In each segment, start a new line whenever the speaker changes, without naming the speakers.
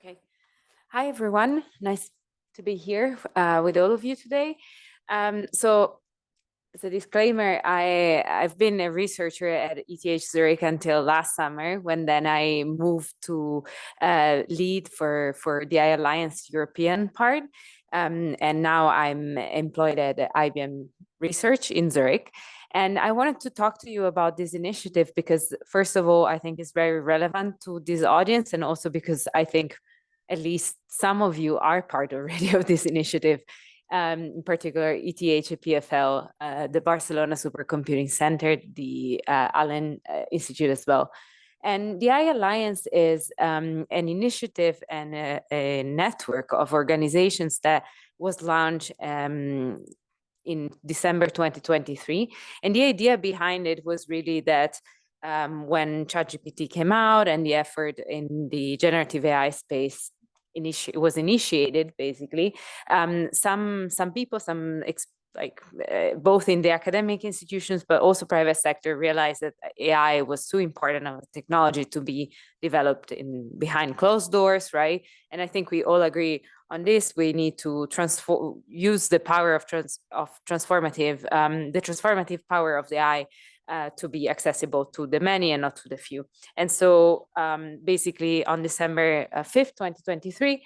Okay. Hi, everyone. Nice to be here with all of you today. So, as a disclaimer, I've been a researcher at ETH Zurich until last summer, when then I moved to lead for the AI Alliance European part. And now I'm employed at IBM Research in Zurich. And I wanted to talk to you about this initiative because, first of all, I think it's very relevant to this audience, and also because I think at least some of you are part already of this initiative, in particular ETH, PFL, the Barcelona Supercomputing Center, the Allen Institute as well. And the AI Alliance is an initiative and a network of organizations that was launched in December 2023. And the idea behind it was really that when ChatGPT came out and the effort in the generative AI space was initiated, basically, some people, both in the academic institutions, but also private sector, realized that AI was too important of a technology to be developed behind closed doors, right? And I think we all agree on this. We need to use the power of transformative, the transformative power of the AI to be accessible to the many and not to the few. And so basically on December 5th, 2023,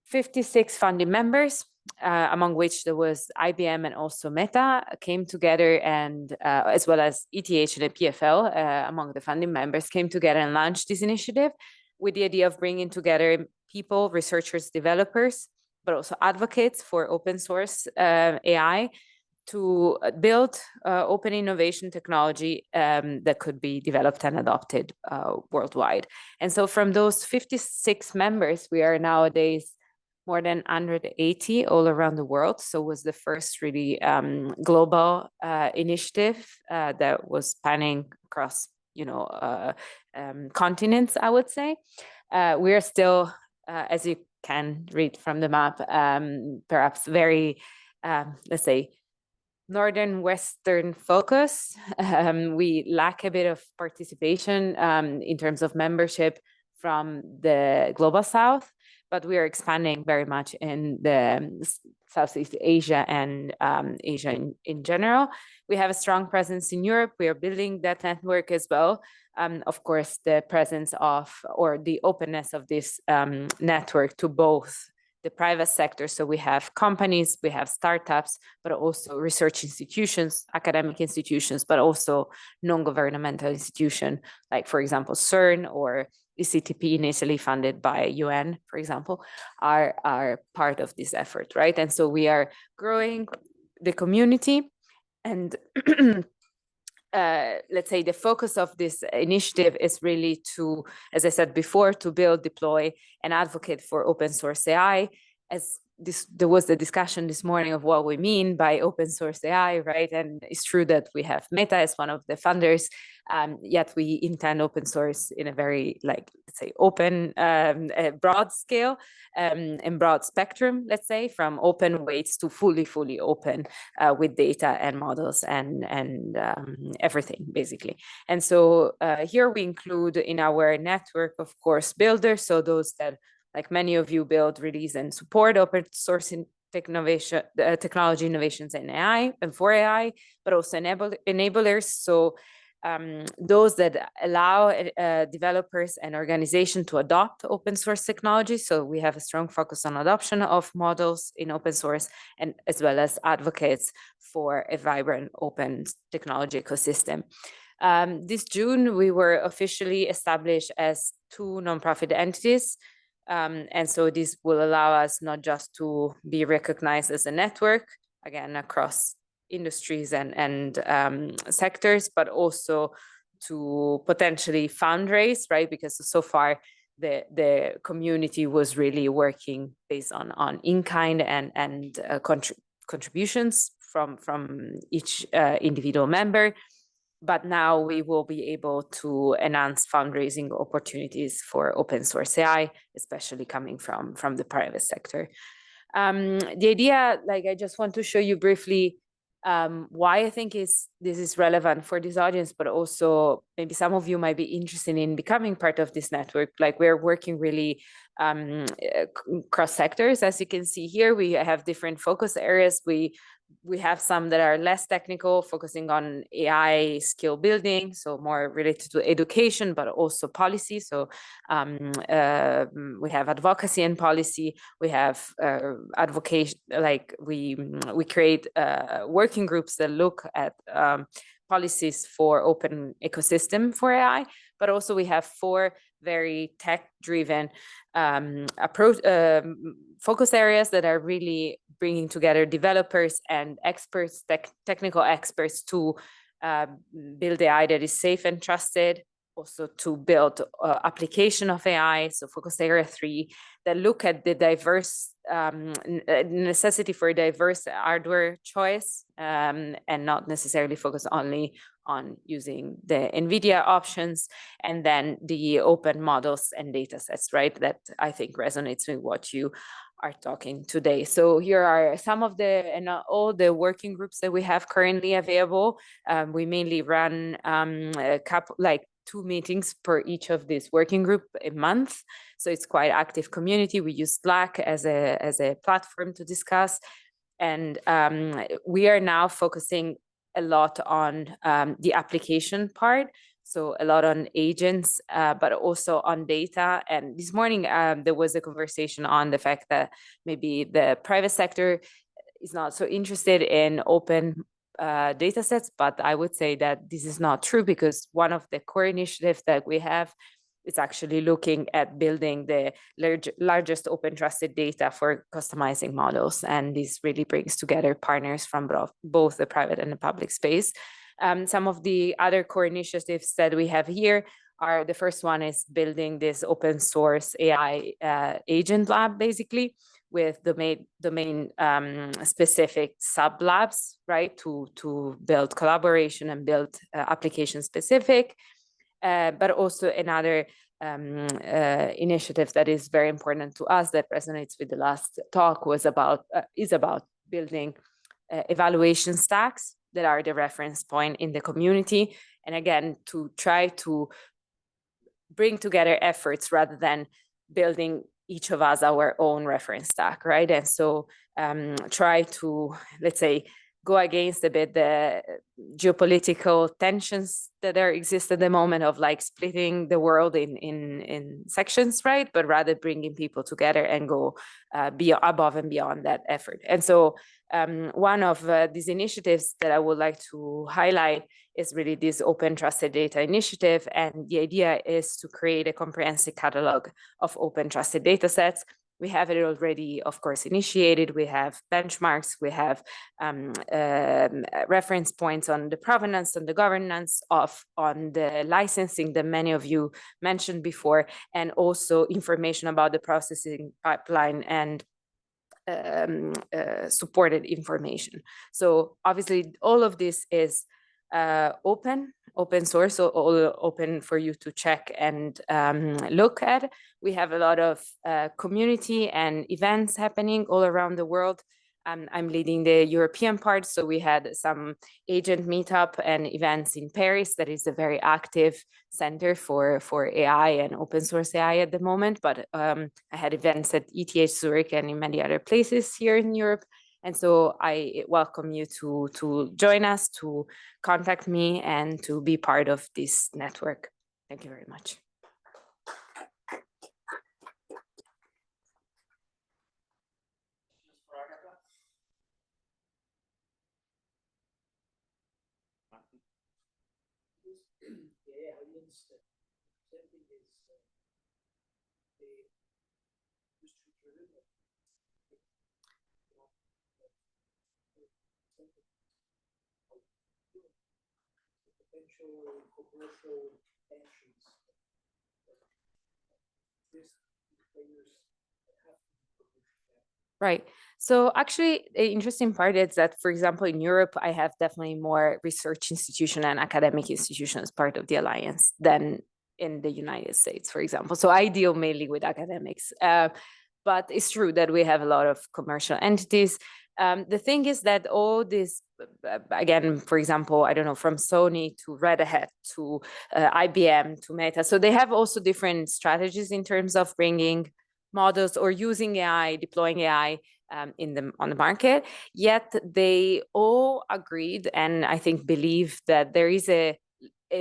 56 founding members, among which there was IBM and also Meta, came together, and as well as ETH and the PFL, among the founding members, came together and launched this initiative with the idea of bringing together people, researchers, developers, but also advocates for open source AI, to build open innovation technology that could be developed and adopted worldwide. And so from those 56 members, we are nowadays more than 180 all around the world. So it was the first really global initiative that was spanning across, continents, I would say. We are still, as you can read from the map, perhaps very, let's say, Northern Western focus. We lack a bit of participation in terms of membership from the global South, but we are expanding very much in the Southeast Asia and Asia in general. We have a strong presence in Europe. We are building that network as well. Of course, the presence of, or the openness of this network to both the private sector. So we have companies, we have startups, but also research institutions, academic institutions, but also non-governmental institutions, like, for example, CERN or ECTP, initially funded by UN, for example, are part of this effort, right? And so we are growing the community, and let's say the focus of this initiative is really to, as I said before, to build, deploy, and advocate for open source AI. There was the discussion this morning of what we mean by open source AI, right? And it's true that we have Meta as one of the funders, yet we intend open source in a very, let's say, open, broad scale and broad spectrum, let's say, from open weights to fully open with data and models and everything, basically. And so here we include in our network, of course, builders, so those that, like many of you, build, release, and support open source technology innovations in AI and for AI, but also enablers. So those that allow developers and organizations to adopt open source technology. So we have a strong focus on adoption of models in open source, and as well as advocates for a vibrant open technology ecosystem. This June, we were officially established as two nonprofit entities. And so this will allow us not just to be recognized as a network, again, across industries and sectors, but also to potentially fundraise, right? Because so far the community was really working based on in-kind and contributions from each individual member. But now we will be able to enhance fundraising opportunities for open source AI, especially coming from the private sector. The idea, I just want to show you briefly Why I think this is relevant for this audience, but also maybe some of you might be interested in becoming part of this network. Like we're working really cross sectors. As you can see here, we have different focus areas. We have some that are less technical, focusing on AI skill building, so more related to education, but also policy. So we have advocacy and policy. We have advocation, like we create working groups that look at policies for open ecosystem for AI, but also we have 4 very tech-driven approach focus areas that are really bringing together developers and experts, technical experts, to build AI that is safe and trusted, also to build application of AI. So focus area 3 that look at the diverse necessity for diverse hardware choice, and not necessarily focus only on using the NVIDIA options, and then the open models and data sets, right? That I think resonates with what you are talking today. So here are some of the, and all the working groups that we have currently available. We mainly run a couple, like 2 meetings per each of these working group a month. So it's quite active community. We use Slack as a platform to discuss. And we are now focusing a lot on the application part. So a lot on agents, but also on data. And this morning, there was a conversation on the fact that maybe the private sector is not so interested in open data sets, but I would say that this is not true, because one of the core initiatives that we have is actually looking at building the largest open trusted data for customizing models. And this really brings together partners from both the private and the public space. Some of the other core initiatives that we have here are, the first one is building this open source AI agent lab, basically, with domain specific sub labs, right, to build collaboration and build application specific. But also another initiative that is very important to us, that resonates with the last talk, is about building evaluation stacks that are the reference point in the community. And again, to try to bring together efforts rather than building each of us our own reference stack, right? And so try to, let's say, go against a bit the geopolitical tensions that exist at the moment of like splitting the world in sections, right? But rather bringing people together and go above and beyond that effort. And so one of these initiatives that I would like to highlight is really this Open Trusted Data Initiative. And the idea is to create a comprehensive catalog of open trusted data sets. We have it already, of course, initiated. We have benchmarks, we have reference points on the provenance and the governance on the licensing that many of you mentioned before, and also information about the processing pipeline and supported information. So obviously all of this is open source, so all open for you to check and look at. We have a lot of community and events happening all around the world. I'm leading the European part, so we had some agent meetup and events in Paris. That is a very active center for AI and open source AI at the moment. But I had events at ETH Zurich and in many other places here in Europe. And so I welcome you to join us, to contact me, and to be part of this network. Thank you very much.
Potential commercial tensions.
Right. So actually, the interesting part is that, for example, in Europe, I have definitely more research institution and academic institutions part of the alliance than in the United States, for example. So I deal mainly with academics. But it's true that we have a lot of commercial entities. The thing is that all this, again, for example, I don't know, from Sony to Red Hat to IBM to Meta, so they have also different strategies in terms of bringing models or using AI, deploying AI on the market. Yet they all agreed, and I think believe, that there is a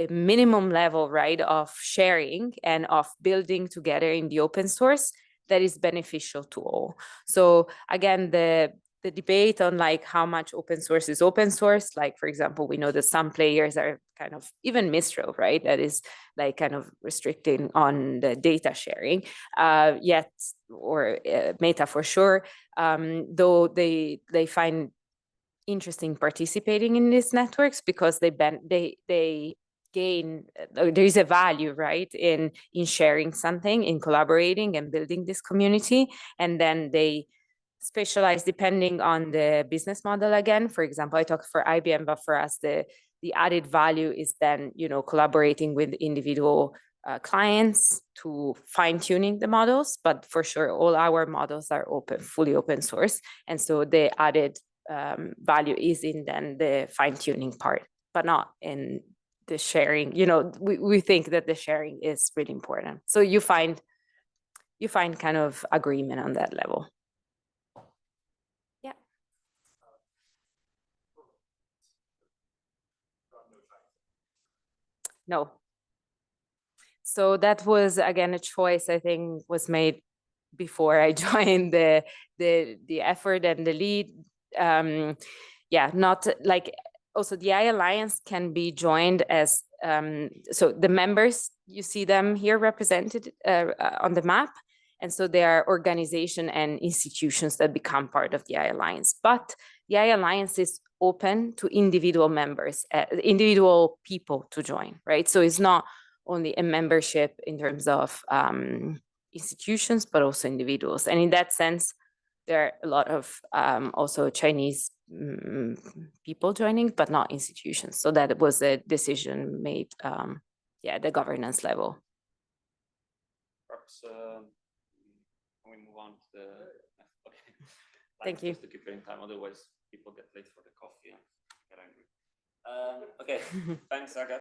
minimum level, right, of sharing and of building together in the open source that is beneficial to all. So again, the debate on like how much open source is open source, like for example, we know that some players are kind of, even Mistral, right, that is like kind of restricting on the data sharing, yet, or Meta for sure, though they find interesting participating in these networks because they gain, there is a value, right, in sharing something, in collaborating and building this community, and then they specialize depending on the business model. Again, for example, I talked for IBM, but for us the added value is then, you know, collaborating with individual clients to fine-tuning the models. But for sure, all our models are fully open source, and so the added value is in then the fine-tuning part, but not in the sharing. You know, we think that the sharing is really important. So you find kind of agreement on that level. Yeah. No. So that was again a choice I think was made before I joined the effort and the lead. Yeah, not like, also the AI Alliance can be joined as so the members, you see them here represented on the map, and so there are organizations and institutions that become part of the AI Alliance. But the AI Alliance is open to individual members, individual people to join, right? So it's not only a membership in terms of institutions, but also individuals. And in that sense, there are a lot of also Chinese people joining, but not institutions. So that was a decision made, at the governance level.
Perhaps can we move on to the? Okay.
Thank you.
Just to keep you in time, otherwise people get late for the coffee and get angry. Okay, thanks, Agata.